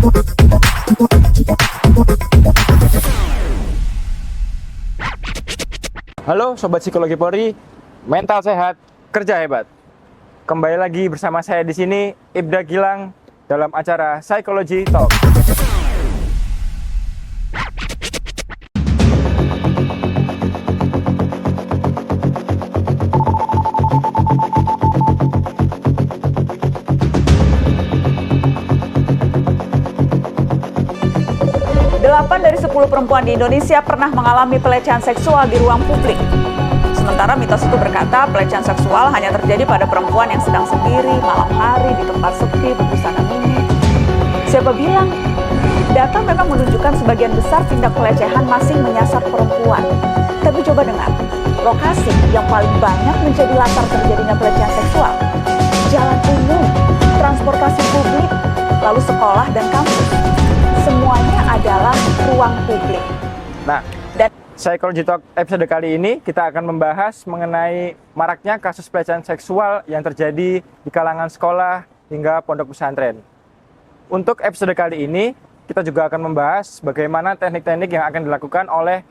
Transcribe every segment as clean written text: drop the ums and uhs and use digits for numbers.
Halo Sobat Psikologi Polri, mental sehat, kerja hebat. Kembali lagi bersama saya di sini, Ibda Gilang, dalam acara Psychology Talk. Delapan dari 10 perempuan di Indonesia pernah mengalami pelecehan seksual di ruang publik. Sementara mitos itu berkata pelecehan seksual hanya terjadi pada perempuan yang sedang sendiri, malam hari, di tempat sepi, berbusana mini. Siapa bilang? Data memang menunjukkan sebagian besar tindak pelecehan masih menyasar perempuan. Tapi coba dengar, lokasi yang paling banyak menjadi latar terjadinya pelecehan seksual: jalan umum, transportasi publik, lalu sekolah dan kampus. Semuanya adalah ruang publik. Nah, dan Psychology Talk episode kali ini kita akan membahas mengenai maraknya kasus pelecehan seksual yang terjadi di kalangan sekolah hingga pondok pesantren. Untuk episode kali ini, kita juga akan membahas bagaimana teknik-teknik yang akan dilakukan oleh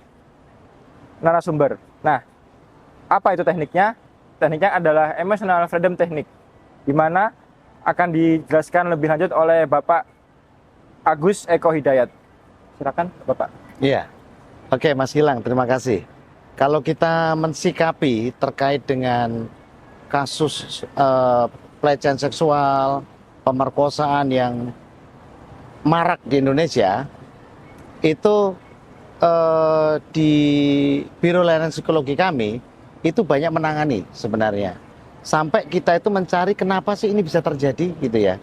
narasumber. Nah, apa itu tekniknya? Tekniknya adalah Emotional Freedom Technique, di mana akan dijelaskan lebih lanjut oleh Bapak Agus Eko Hidayat. Silakan, Bapak. Iya. Oke, Mas Gilang, terima kasih. Kalau kita mensikapi terkait dengan kasus pelecehan seksual, pemerkosaan yang marak di Indonesia, itu di Biro Layanan Psikologi kami itu banyak menangani sebenarnya. Sampai kita itu mencari kenapa sih ini bisa terjadi gitu ya.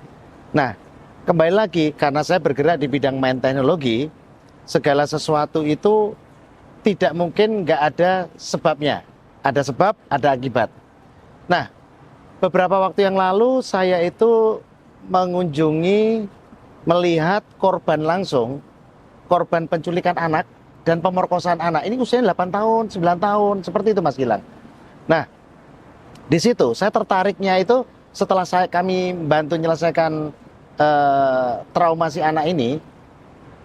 Nah, kembali lagi, karena saya bergerak di bidang main teknologi, segala sesuatu itu tidak mungkin nggak ada sebabnya. Ada sebab, ada akibat. Nah, beberapa waktu yang lalu saya itu mengunjungi, melihat korban langsung, korban penculikan anak dan pemerkosaan anak. Ini usianya 8 tahun, 9 tahun, seperti itu Mas Gilang. Nah, di situ saya tertariknya itu setelah kami bantu menyelesaikan trauma si anak ini,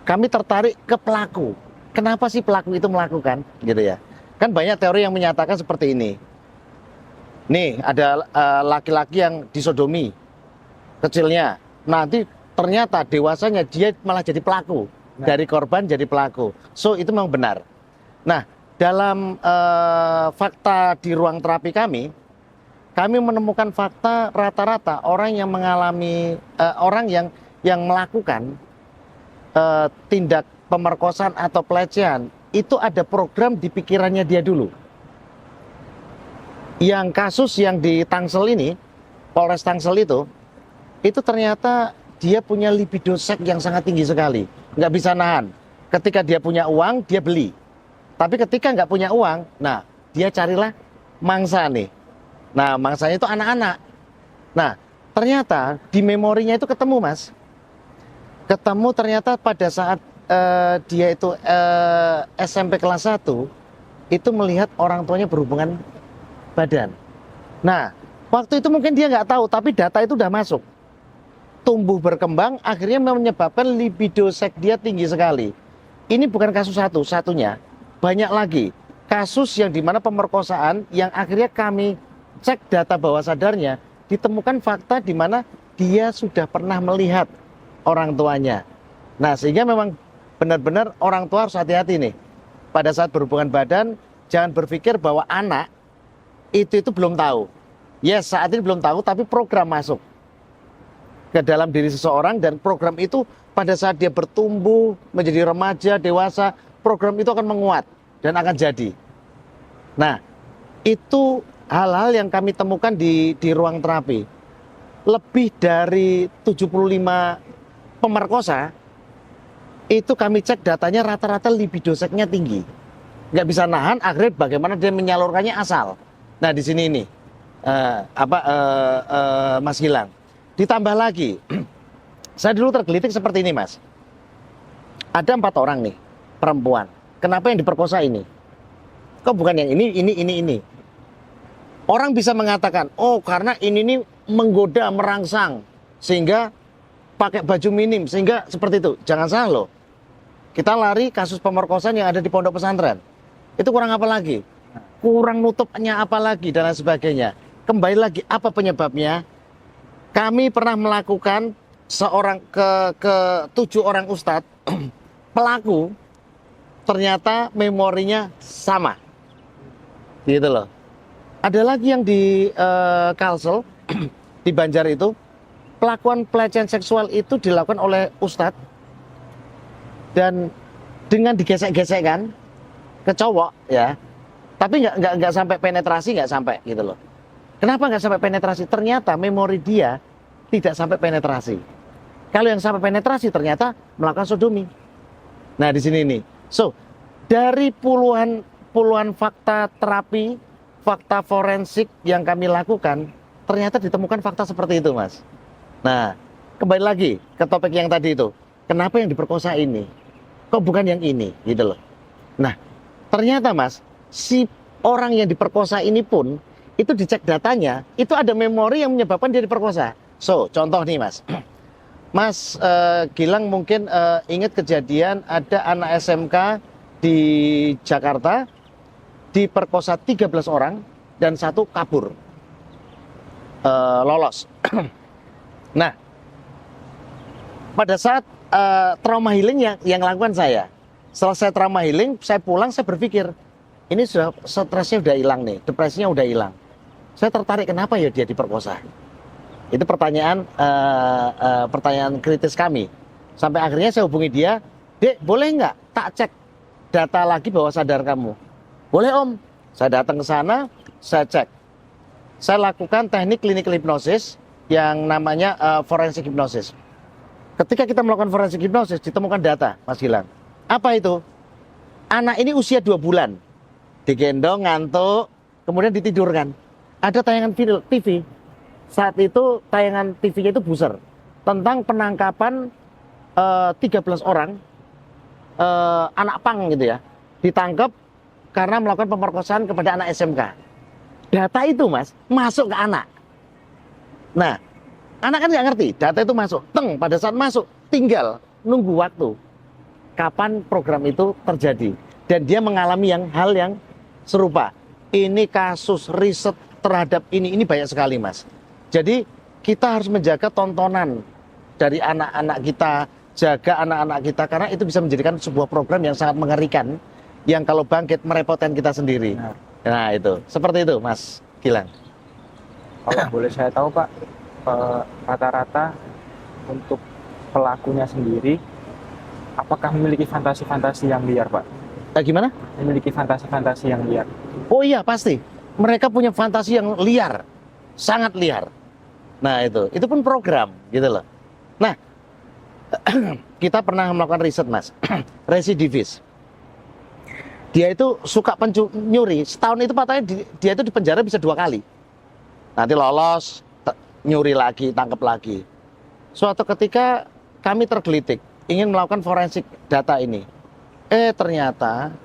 kami tertarik ke pelaku. Kenapa sih pelaku itu melakukan, gitu ya? Kan banyak teori yang menyatakan seperti ini. Nih, ada laki-laki yang disodomi kecilnya. Nanti ternyata dewasanya dia malah jadi pelaku. Dari korban jadi pelaku. So, itu memang benar. Nah, dalam fakta di ruang terapi kami menemukan fakta rata-rata orang yang mengalami orang yang melakukan tindak pemerkosaan atau pelecehan itu ada program di pikirannya dia dulu. Yang kasus yang di Tangsel ini, Polres Tangsel itu ternyata dia punya libido seks yang sangat tinggi sekali, nggak bisa nahan. Ketika dia punya uang, dia beli. Tapi ketika nggak punya uang, nah dia carilah mangsa nih. Nah, mangsanya itu anak-anak. Nah, ternyata di memorinya itu ketemu, Mas. Ketemu ternyata pada saat dia itu SMP kelas 1, itu melihat orang tuanya berhubungan badan. Nah, waktu itu mungkin dia nggak tahu, tapi data itu udah masuk. Tumbuh berkembang, akhirnya menyebabkan libido seks dia tinggi sekali. Ini bukan kasus satunya, banyak lagi. Kasus yang dimana pemerkosaan yang akhirnya kami cek data bawah sadarnya, ditemukan fakta di mana dia sudah pernah melihat orang tuanya. Nah, sehingga memang benar-benar orang tua harus hati-hati nih. Pada saat berhubungan badan, jangan berpikir bahwa anak itu belum tahu. Yes, saat ini belum tahu, tapi program masuk ke dalam diri seseorang, dan program itu pada saat dia bertumbuh, menjadi remaja, dewasa, program itu akan menguat dan akan jadi. Nah, itu hal-hal yang kami temukan di ruang terapi. Lebih dari 75 pemerkosa, itu kami cek datanya rata-rata libido seksnya tinggi. Nggak bisa nahan, akhirnya bagaimana dia menyalurkannya asal. Nah, di sini ini, Mas Gilang. Ditambah lagi, saya dulu tergelitik seperti ini, Mas. Ada 4 orang nih, perempuan. Kenapa yang diperkosa ini? Kok bukan yang ini? Orang bisa mengatakan, oh karena ini nih menggoda, merangsang, sehingga pakai baju minim sehingga seperti itu. Jangan salah loh. Kita lari kasus pemerkosaan yang ada di pondok pesantren. Itu kurang apa lagi? Kurang nutupnya apa lagi dan lain sebagainya. Kembali lagi apa penyebabnya? Kami pernah melakukan ke 7 orang ustadz pelaku ternyata memorinya sama. Gitu loh. Ada lagi yang di Kalsel di Banjar itu pelakuan pelecehan seksual itu dilakukan oleh ustadz dan dengan digesek-gesekkan ke cowok ya, tapi nggak sampai penetrasi, nggak sampai gitu loh. Kenapa nggak sampai penetrasi? Ternyata memori dia tidak sampai penetrasi. Kalau yang sampai penetrasi ternyata melakukan sodomi. Nah di sini nih. So dari puluhan fakta terapi, fakta forensik yang kami lakukan, ternyata ditemukan fakta seperti itu, Mas. Nah, kembali lagi ke topik yang tadi itu. Kenapa yang diperkosa ini? Kok bukan yang ini? Gitu loh. Nah, ternyata, Mas, si orang yang diperkosa ini pun, itu dicek datanya, itu ada memori yang menyebabkan dia diperkosa. So, contoh nih, Mas. Mas Gilang mungkin ingat kejadian ada anak SMK di Jakarta, diperkosa 13 orang dan 1 kabur, lolos. Nah, pada saat trauma healing yang lakukan saya, selesai trauma healing, saya pulang, saya berpikir, ini sudah stresnya udah hilang nih, depresinya udah hilang. Saya tertarik kenapa ya dia diperkosa. Itu pertanyaan kritis kami. Sampai akhirnya saya hubungi dia, Dek, boleh nggak tak cek data lagi bawah sadar kamu? Boleh Om. Saya datang ke sana, saya cek. Saya lakukan teknik klinik hipnosis yang namanya forensik hipnosis. Ketika kita melakukan forensik hipnosis, ditemukan data, Mas Gilang. Apa itu? Anak ini usia 2 bulan. Digendong, ngantuk, kemudian ditidurkan. Ada tayangan TV. Saat itu tayangan TV-nya itu buzzer. Tentang penangkapan 13 orang anak pang gitu ya. Ditangkap karena melakukan pemerkosaan kepada anak SMK. Data itu, Mas, masuk ke anak. Nah, anak kan nggak ngerti, data itu masuk. Pada saat masuk, tinggal nunggu waktu. Kapan program itu terjadi. Dan dia mengalami hal yang serupa. Ini kasus riset terhadap ini banyak sekali, Mas. Jadi, kita harus menjaga tontonan dari anak-anak kita, jaga anak-anak kita, karena itu bisa menjadikan sebuah program yang sangat mengerikan, yang kalau bangkit merepotkan kita sendiri. Nah itu, seperti itu Mas Gilang. Kalau boleh saya tahu Pak, rata-rata untuk pelakunya sendiri, apakah memiliki fantasi-fantasi yang liar Pak? Gimana? Memiliki fantasi-fantasi yang liar. Oh iya pasti, mereka punya fantasi yang liar, sangat liar. Nah itu pun program gitu loh. Nah, kita pernah melakukan riset Mas, residivis. Dia itu suka nyuri, setahun itu patahnya dia itu di penjara bisa 2 kali. Nanti lolos, nyuri lagi, tangkap lagi. Suatu ketika kami tergelitik, ingin melakukan forensik data ini. Ternyata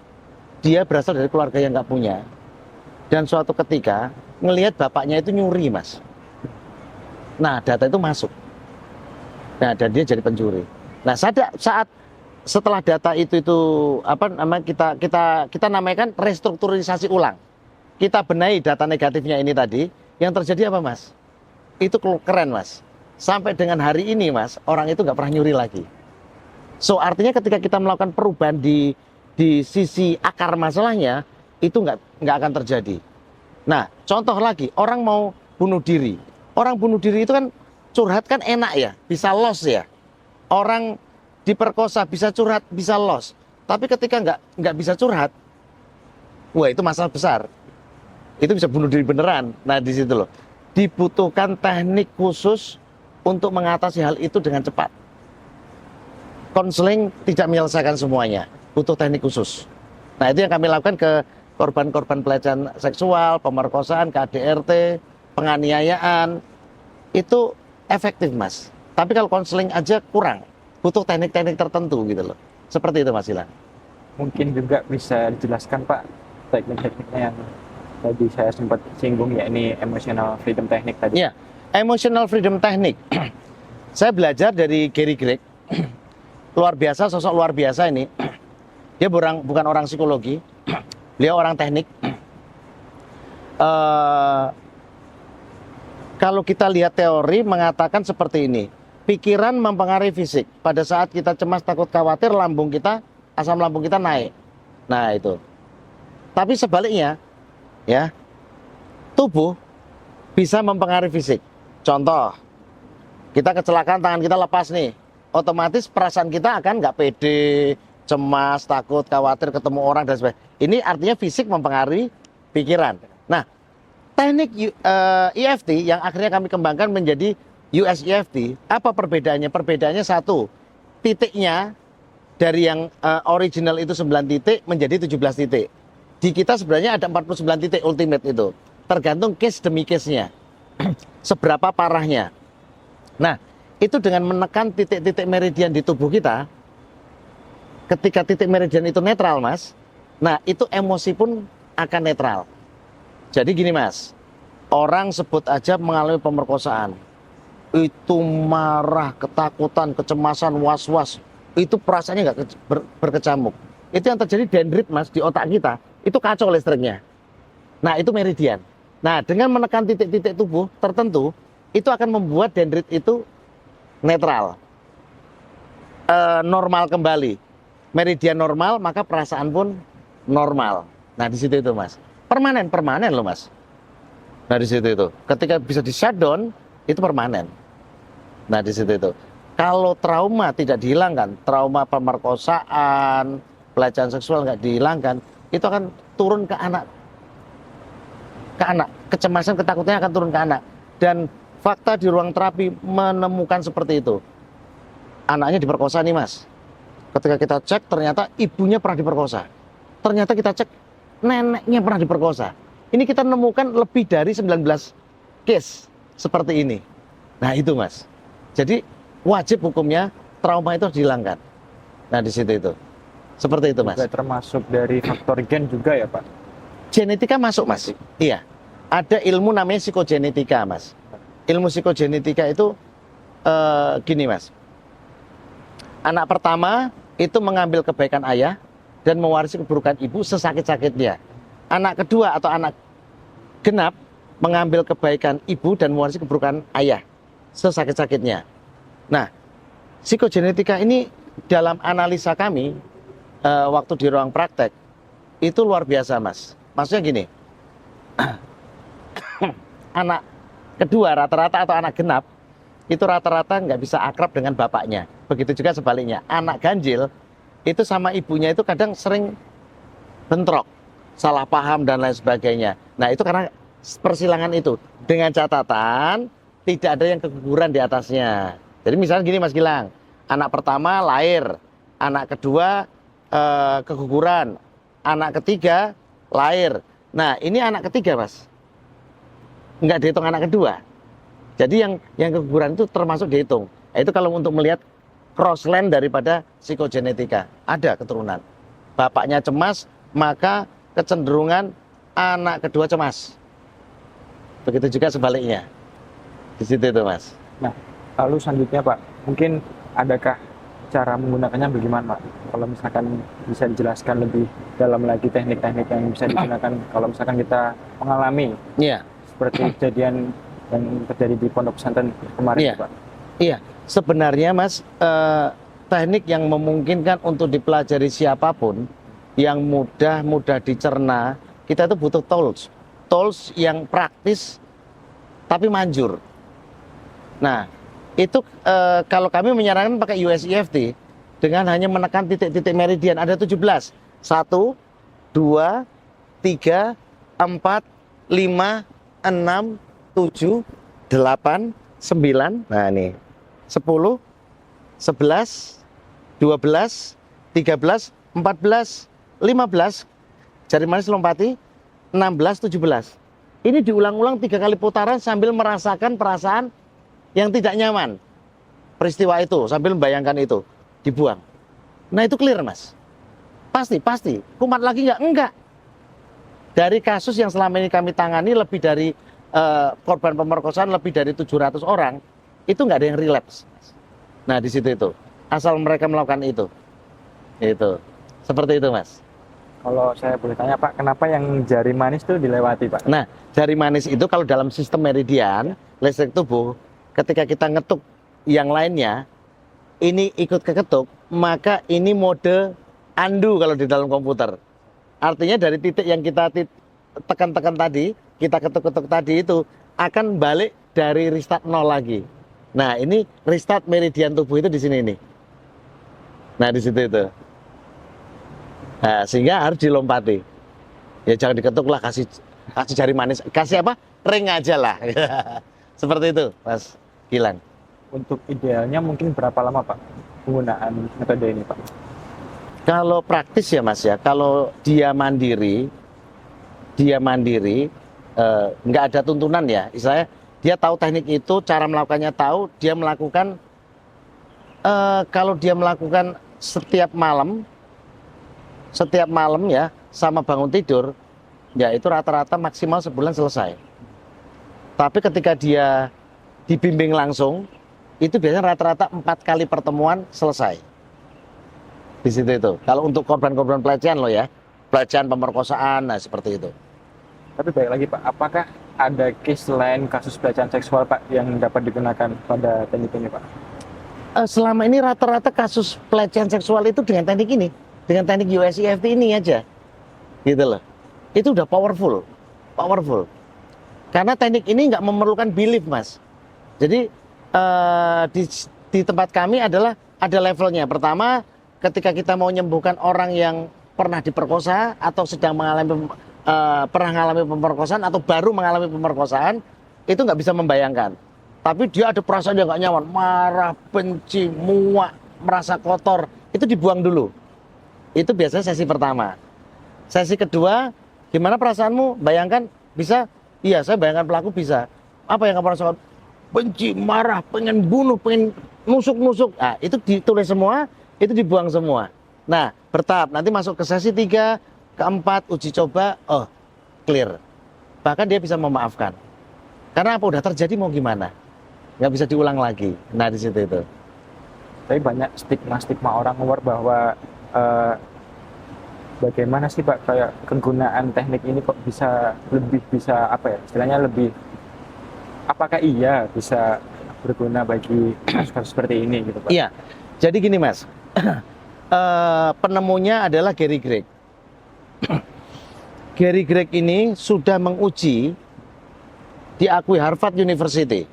dia berasal dari keluarga yang nggak punya. Dan suatu ketika ngelihat bapaknya itu nyuri, Mas. Nah, data itu masuk. Nah, dan dia jadi pencuri. Nah, saat setelah data itu apa namanya kita namakan restrukturisasi ulang. Kita benahi data negatifnya ini tadi, yang terjadi apa, Mas? Itu keren, Mas. Sampai dengan hari ini, Mas, orang itu nggak pernah nyuri lagi. So, artinya ketika kita melakukan perubahan di sisi akar masalahnya, itu nggak akan terjadi. Nah, contoh lagi, orang mau bunuh diri. Orang bunuh diri itu kan curhat kan enak ya, bisa los ya. Orang diperkosa bisa curhat, bisa los. Tapi ketika nggak bisa curhat, wah itu masalah besar. Itu bisa bunuh diri beneran. Nah di situ loh, dibutuhkan teknik khusus untuk mengatasi hal itu dengan cepat. Konseling tidak menyelesaikan semuanya, butuh teknik khusus. Nah itu yang kami lakukan ke korban-korban pelecehan seksual, pemerkosaan, KDRT, penganiayaan, itu efektif Mas. Tapi kalau konseling aja kurang. Butuh teknik-teknik tertentu gitu loh. Seperti itu Mas Gilang. Mungkin juga bisa dijelaskan Pak teknik-tekniknya yang tadi saya sempat singgung, yakni emotional freedom technique tadi. Iya, emotional freedom technique. Saya belajar dari Gary Gregg, luar biasa, sosok luar biasa ini. Dia bukan orang psikologi, beliau orang teknik. Kalau kita lihat teori mengatakan seperti ini, pikiran mempengaruhi fisik. Pada saat kita cemas, takut, khawatir, asam lambung kita naik. Nah itu. Tapi sebaliknya, ya, tubuh bisa mempengaruhi fisik. Contoh, kita kecelakaan, tangan kita lepas nih, otomatis perasaan kita akan nggak pede, cemas, takut, khawatir, ketemu orang dan sebagainya. Ini artinya fisik mempengaruhi pikiran. Nah, teknik EFT yang akhirnya kami kembangkan menjadi US EFT, apa perbedaannya? Perbedaannya satu, titiknya dari yang original itu 9 titik menjadi 17 titik. Di kita sebenarnya ada 49 titik ultimate itu. Tergantung case demi case-nya. Seberapa parahnya. Nah, itu dengan menekan titik-titik meridian di tubuh kita, ketika titik meridian itu netral, Mas, nah itu emosi pun akan netral. Jadi gini, Mas, orang sebut aja mengalami pemerkosaan, itu marah, ketakutan, kecemasan, was-was, itu perasaannya nggak berkecamuk. Itu yang terjadi dendrit, Mas, di otak kita, itu kacau listriknya. Nah, itu meridian. Nah, dengan menekan titik-titik tubuh tertentu, itu akan membuat dendrit itu netral, normal kembali. Meridian normal, maka perasaan pun normal. Nah, di situ itu, Mas. Permanen loh, Mas. Nah, di situ itu. Ketika bisa di shutdown, itu permanen. Nah, di situ itu. Kalau trauma tidak dihilangkan, trauma pemerkosaan, pelecehan seksual nggak dihilangkan, itu akan turun ke anak. Kecemasan, ketakutannya akan turun ke anak. Dan fakta di ruang terapi menemukan seperti itu. Anaknya diperkosa nih, Mas. Ketika kita cek, ternyata ibunya pernah diperkosa. Ternyata kita cek, neneknya pernah diperkosa. Ini kita menemukan lebih dari 19 case seperti ini. Nah itu, Mas. Jadi wajib hukumnya trauma itu harus dihilangkan. Nah di situ itu. Seperti itu, Mas. Juga termasuk dari faktor gen juga ya, Pak? Genetika masuk, Mas. Iya. Ada ilmu namanya psikogenetika, Mas. Ilmu psikogenetika itu gini, Mas. Anak pertama itu mengambil kebaikan ayah dan mewarisi keburukan ibu sesakit-sakitnya. Anak kedua atau anak genap mengambil kebaikan ibu dan mewarisi keburukan ayah sesakit-sakitnya. Nah, psikogenetika ini dalam analisa kami waktu di ruang praktek itu luar biasa, Mas. Maksudnya gini, anak kedua rata-rata atau anak genap itu rata-rata nggak bisa akrab dengan bapaknya. Begitu juga sebaliknya, anak ganjil itu sama ibunya itu kadang sering bentrok, salah paham dan lain sebagainya. Nah itu karena persilangan itu, dengan catatan tidak ada yang keguguran di atasnya. Jadi misalnya gini, Mas Gilang, anak pertama lahir, anak kedua keguguran, anak ketiga lahir. Nah ini anak ketiga, Mas, nggak dihitung anak kedua. Jadi yang keguguran itu termasuk dihitung. Nah, itu kalau untuk melihat crossland daripada psikogenetika, ada keturunan. Bapaknya cemas, maka kecenderungan anak kedua cemas. Begitu juga sebaliknya. Di situ itu, Mas. Nah, lalu selanjutnya, Pak, mungkin adakah cara menggunakannya bagaimana, Pak? Kalau misalkan bisa dijelaskan lebih dalam lagi teknik-teknik yang bisa digunakan kalau misalkan kita mengalami seperti kejadian yang terjadi di pondok pesantren kemarin, Pak. Iya, sebenarnya, Mas, teknik yang memungkinkan untuk dipelajari siapapun, yang mudah dicerna, kita itu butuh tools yang praktis tapi manjur. Nah, itu kalau kami menyarankan pakai US EFT dengan hanya menekan titik-titik meridian, ada 17. 1, 2, 3, 4, 5, 6, 7, 8, 9, nah ini 10, 11, 12, 13, 14, 15, jari manis lompati, 16, 17. Ini diulang-ulang 3 kali putaran sambil merasakan perasaan yang tidak nyaman. Peristiwa itu, sambil membayangkan itu, dibuang. Nah itu clear, Mas. Pasti. Kumat lagi nggak? Enggak. Dari kasus yang selama ini kami tangani lebih dari korban pemerkosaan lebih dari 700 orang, itu nggak ada yang relapse. Nah di situ itu, asal mereka melakukan itu seperti itu Mas. Kalau saya boleh tanya Pak, kenapa yang jari manis itu dilewati Pak? Nah jari manis itu kalau dalam sistem meridian listrik tubuh, ketika kita ngetuk yang lainnya, ini ikut keketuk, maka ini mode undo kalau di dalam komputer. Artinya dari titik yang kita tekan-tekan tadi, kita ketuk-ketuk tadi itu akan balik dari restart 0 lagi. Nah, ini restart meridian tubuh itu di sini nih. Nah, di situ itu. Nah, sehingga harus dilompati. Ya jangan diketuk lah, kasih jari manis. Kasih apa? Ring aja lah. Seperti itu, Mas Gilang. Untuk idealnya mungkin berapa lama Pak penggunaan metode ini Pak? Kalau praktis ya Mas ya, kalau dia mandiri nggak ada tuntunan ya. Istilahnya dia tahu teknik itu, cara melakukannya tahu, dia melakukan kalau dia melakukan setiap malam ya sama bangun tidur, ya itu rata-rata maksimal sebulan selesai. Tapi ketika dia dibimbing langsung, itu biasanya rata-rata 4 kali pertemuan selesai. Di situ itu. Kalau untuk korban-korban pelecehan loh ya, pelecehan, pemerkosaan, nah seperti itu. Tapi baik lagi Pak, apakah ada case lain kasus pelecehan seksual Pak yang dapat digunakan pada teknik ini Pak? Selama ini rata-rata kasus pelecehan seksual itu dengan teknik ini, dengan teknik USEFT ini aja, gitu loh. Itu udah powerful. Karena teknik ini nggak memerlukan belief Mas. Jadi di tempat kami adalah ada levelnya. Pertama, ketika kita mau menyembuhkan orang yang pernah diperkosa atau sedang pernah mengalami pemerkosaan atau baru mengalami pemerkosaan, itu nggak bisa membayangkan. Tapi dia ada perasaan yang nggak nyaman, marah, benci, muak, merasa kotor, itu dibuang dulu. Itu biasanya sesi pertama. Sesi kedua, gimana perasaanmu? Bayangkan, bisa? Iya, saya bayangkan pelaku bisa. Apa yang kamu rasakan? Benci, marah, pengen bunuh, pengen nusuk-nusuk. Nah, itu ditulis semua, itu dibuang semua. Nah, bertahap. Nanti masuk ke sesi 3, keempat, uji coba, oh, clear. Bahkan dia bisa memaafkan. Karena apa? Udah terjadi mau gimana? Nggak bisa diulang lagi. Nah, di situ itu. Tapi banyak stigma orang luar bahwa bagaimana sih Pak kayak kegunaan teknik ini kok bisa apa ya? Istilahnya lebih, apakah iya bisa berguna bagi kasus seperti ini gitu Pak? Iya. Jadi gini Mas. Penemunya adalah Gary Gregg. Gary Gregg ini sudah menguji, diakui Harvard University,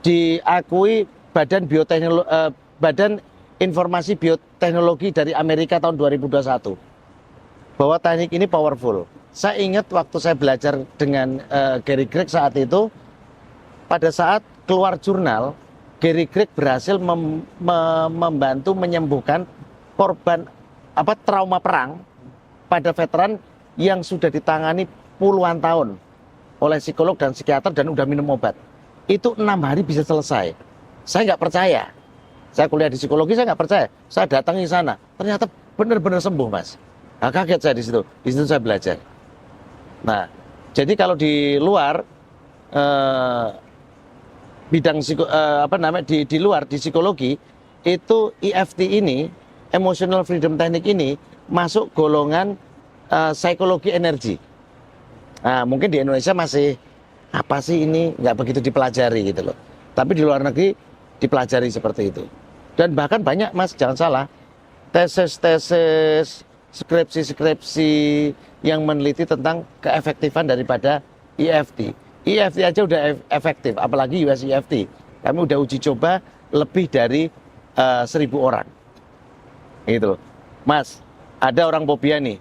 diakui Badan Informasi Bioteknologi dari Amerika tahun 2021, bahwa teknik ini powerful. Saya ingat waktu saya belajar dengan Gary Gregg saat itu, pada saat keluar jurnal, Gary Gregg berhasil membantu menyembuhkan korban trauma perang pada veteran yang sudah ditangani puluhan tahun oleh psikolog dan psikiater dan udah minum obat. Itu 6 hari bisa selesai. Saya nggak percaya. Saya kuliah di psikologi, saya nggak percaya. Saya datangi sana, ternyata benar-benar sembuh Mas. Nah, kaget saya di situ saya belajar. Nah, jadi kalau di luar bidang di luar di psikologi itu EFT ini, Emotional Freedom Technique ini masuk golongan psikologi energi. Nah, mungkin di Indonesia masih apa sih ini nggak begitu dipelajari gitu loh. Tapi di luar negeri dipelajari seperti itu. Dan bahkan banyak Mas, jangan salah, tesis, skripsi yang meneliti tentang keefektifan daripada EFT. EFT aja udah efektif, apalagi USEFT. Kami udah uji coba lebih dari 1.000 orang. Gitu loh. Mas, ada orang fobia nih,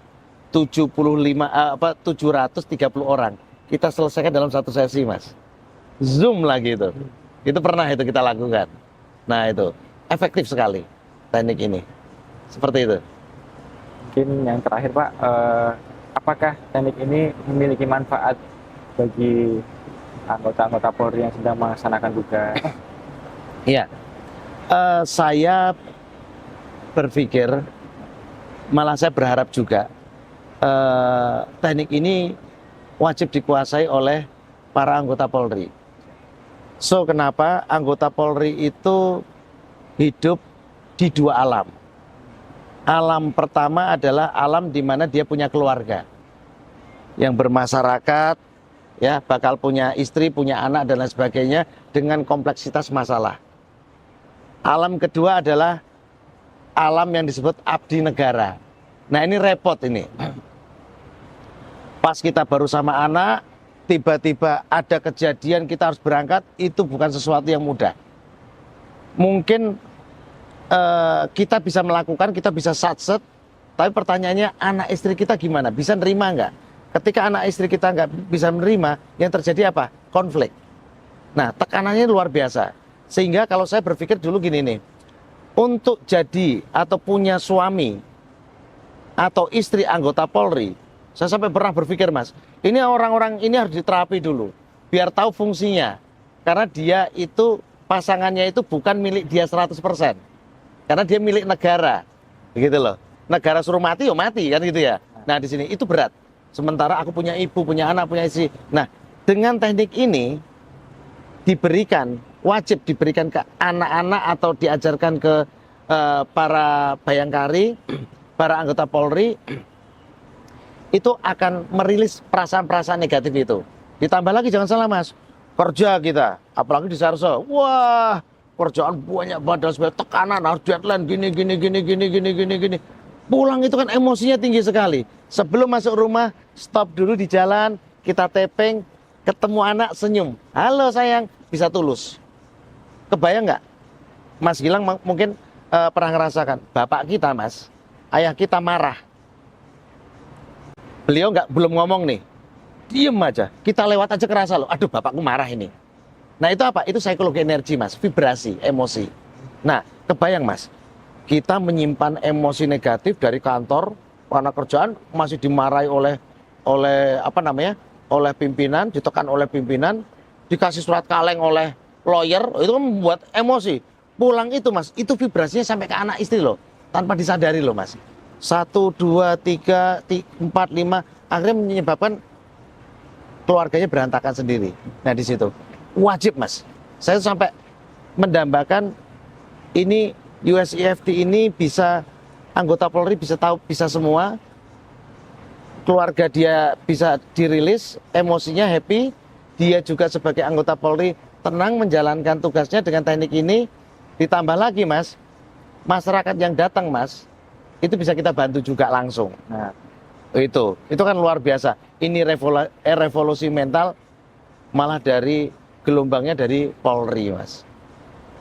730 orang. Kita selesaikan dalam satu sesi Mas. Zoom lagi itu. Itu pernah itu kita lakukan. Nah itu, efektif sekali teknik ini. Seperti itu. Mungkin yang terakhir Pak, apakah teknik ini memiliki manfaat bagi anggota-anggota Polri yang sedang melaksanakan tugas? Iya, saya berpikir, malah saya berharap juga teknik ini wajib dikuasai oleh para anggota Polri. So kenapa anggota Polri itu hidup di dua alam. Alam pertama adalah alam di mana dia punya keluarga yang bermasyarakat, ya, bakal punya istri, punya anak dan lain sebagainya dengan kompleksitas masalah. Alam kedua adalah alam yang disebut abdi negara. Nah, ini repot ini. Pas kita baru sama anak, tiba-tiba ada kejadian kita harus berangkat, itu bukan sesuatu yang mudah. Mungkin kita bisa melakukan, kita bisa satset, tapi pertanyaannya anak istri kita gimana? Bisa nerima nggak? Ketika anak istri kita nggak bisa menerima, yang terjadi apa? Konflik. Nah, tekanannya luar biasa. Sehingga kalau saya berpikir dulu gini nih, untuk jadi atau punya suami atau istri anggota Polri, saya sampai pernah berpikir, Mas, ini orang-orang ini harus diterapi dulu, biar tahu fungsinya. Karena dia itu, pasangannya itu bukan milik dia 100%. Karena dia milik negara, begitu loh. Negara suruh mati, ya mati kan gitu ya. Nah di sini itu berat. Sementara aku punya ibu, punya anak, punya istri. Nah dengan teknik ini diberikan, wajib diberikan ke anak-anak atau diajarkan ke para bayangkari, para anggota Polri, itu akan merilis perasaan-perasaan negatif itu. Ditambah lagi jangan salah, Mas, kerja kita, apalagi di Sarso, wah, kerjaan banyak banget, sebagai tekanan, harus deadline gini. Pulang itu kan emosinya tinggi sekali. Sebelum masuk rumah, stop dulu di jalan, kita tapping, ketemu anak, senyum. Halo sayang, bisa tulus. Kebayang nggak? Mas Gilang mungkin pernah ngerasakan, bapak kita, Mas, ayah kita marah. Beliau belum ngomong nih, diem aja. Kita lewat aja kerasa loh, aduh bapakku marah ini. Nah itu apa? Itu psikologi energi, Mas, vibrasi, emosi. Nah kebayang, Mas, kita menyimpan emosi negatif dari kantor karena kerjaan masih dimarahi oleh oleh pimpinan, ditekan oleh pimpinan, dikasih surat kaleng oleh lawyer, itu kan membuat emosi. Pulang itu, Mas, itu vibrasinya sampai ke anak istri loh, tanpa disadari loh, Mas. 1, 2, 3, 4, 5, akhirnya menyebabkan keluarganya berantakan sendiri. Nah di situ wajib, Mas, saya sampai mendambakan ini USEFT ini bisa, anggota Polri bisa tahu, bisa semua, keluarga dia bisa dirilis, emosinya happy, dia juga sebagai anggota Polri tenang menjalankan tugasnya dengan teknik ini. Ditambah lagi, Mas, masyarakat yang datang, Mas, itu bisa kita bantu juga langsung. Nah, itu kan luar biasa. Ini revolusi mental malah dari gelombangnya dari Polri, Mas.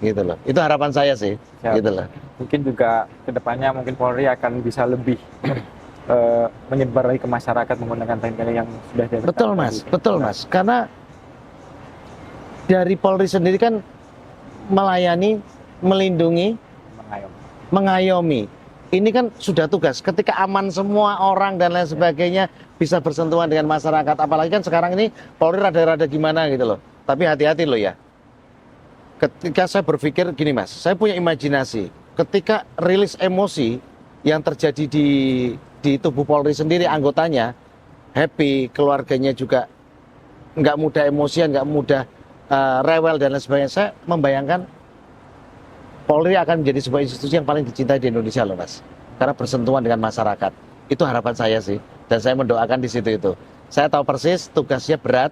Gitu loh. Itu harapan saya sih. Ya, gitu loh. mungkin juga kedepannya mungkin Polri akan bisa lebih menyebar lagi ke masyarakat menggunakan teknik yang sudah diajarkan. Betul, Mas. Betul, Mas. Karena dari Polri sendiri kan melayani, melindungi, mengayomi. Ini kan sudah tugas. Ketika aman semua orang dan lain sebagainya bisa bersentuhan dengan masyarakat. Apalagi kan sekarang ini Polri rada-rada gimana gitu loh. Tapi hati-hati loh ya. Ketika saya berpikir gini, Mas, saya punya imajinasi. Ketika rilis emosi yang terjadi di tubuh Polri sendiri, anggotanya happy, keluarganya juga nggak mudah emosian, nggak mudah rewel dan lain sebagainya. Saya membayangkan Polri akan menjadi sebuah institusi yang paling dicintai di Indonesia loh, Mas. Karena bersentuhan dengan masyarakat. Itu harapan saya sih. Dan saya mendoakan di situ itu. Saya tahu persis tugasnya berat.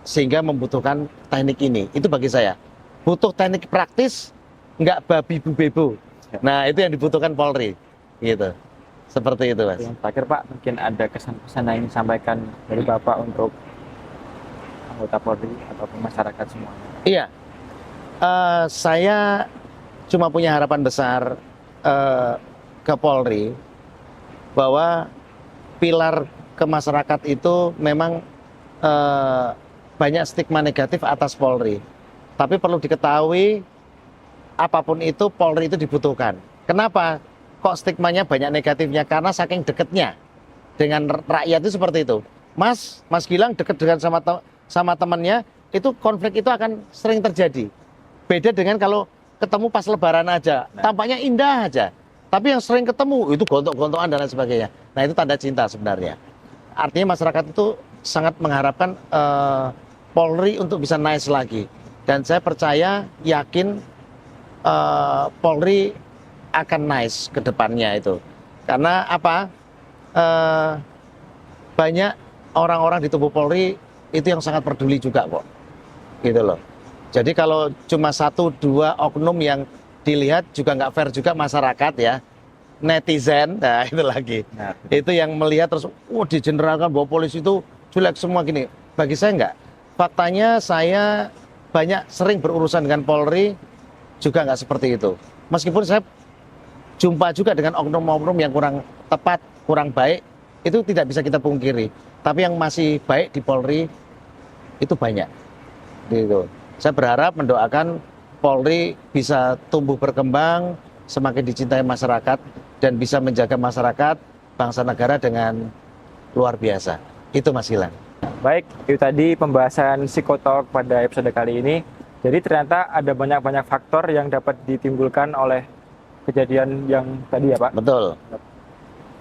Sehingga membutuhkan teknik ini. Itu bagi saya. Butuh teknik praktis, nggak babi bubebo. Nah, itu yang dibutuhkan Polri. Gitu. Seperti itu, Mas. Yang terakhir, Pak, mungkin ada kesan-pesan yang ingin disampaikan dari Bapak untuk anggota Polri ataupun masyarakat semuanya. Iya, saya cuma punya harapan besar ke Polri bahwa pilar ke masyarakat itu memang banyak stigma negatif atas Polri. Tapi perlu diketahui apapun itu Polri itu dibutuhkan. Kenapa? Kok stigmanya banyak negatifnya? Karena saking dekatnya dengan rakyat itu seperti itu. Mas Gilang dekat dengan sama temannya, itu konflik itu akan sering terjadi. Beda dengan kalau ketemu pas lebaran aja, tampaknya indah aja. Tapi yang sering ketemu itu gontok-gontokan dan lain sebagainya. Nah itu tanda cinta sebenarnya. Artinya masyarakat itu sangat mengharapkan Polri untuk bisa nice lagi. Dan saya percaya, yakin Polri akan nice ke depannya itu. Karena apa? Banyak orang-orang di tubuh Polri itu yang sangat peduli juga kok. Gitu loh. Jadi kalau cuma 1-2 oknum yang dilihat juga nggak fair juga masyarakat ya. Netizen, nah itu lagi. Nah, Itu yang melihat terus, digeneralkan bahwa polisi itu jelek semua gini. Bagi saya enggak. Faktanya saya banyak sering berurusan dengan Polri juga nggak seperti itu. Meskipun saya jumpa juga dengan oknum-oknum yang kurang tepat, kurang baik, itu tidak bisa kita pungkiri. Tapi yang masih baik di Polri itu banyak. Gitu. Saya berharap mendoakan Polri bisa tumbuh berkembang, semakin dicintai masyarakat, dan bisa menjaga masyarakat, bangsa negara dengan luar biasa. Itu Mas Gilang. baik, itu tadi pembahasan Psikotalk pada episode kali ini. Jadi ternyata ada banyak-banyak faktor yang dapat ditimbulkan oleh kejadian yang tadi ya Pak. Betul.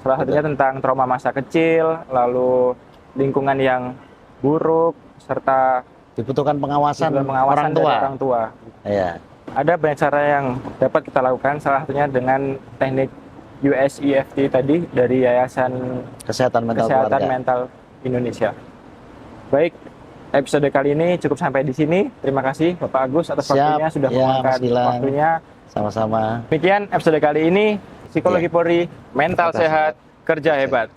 Salah satunya tentang trauma masa kecil, lalu lingkungan yang buruk, serta Dibutuhkan pengawasan, pengawasan orang tua. dari orang tua. Ya. Ada banyak cara yang dapat kita lakukan, salah satunya dengan teknik USEFT tadi dari Yayasan Kesehatan Mental Kesehatan Keluarga. Mental Indonesia. Baik, episode kali ini cukup sampai di sini. Terima kasih Bapak Agus atas Siap. waktunya sudah Ya, meluangkan Mas Gilang. waktunya. Sama-sama. Demikian episode kali ini, Psikologi Ya. Polri, mental Mental sehat, sehat. kerja hebat.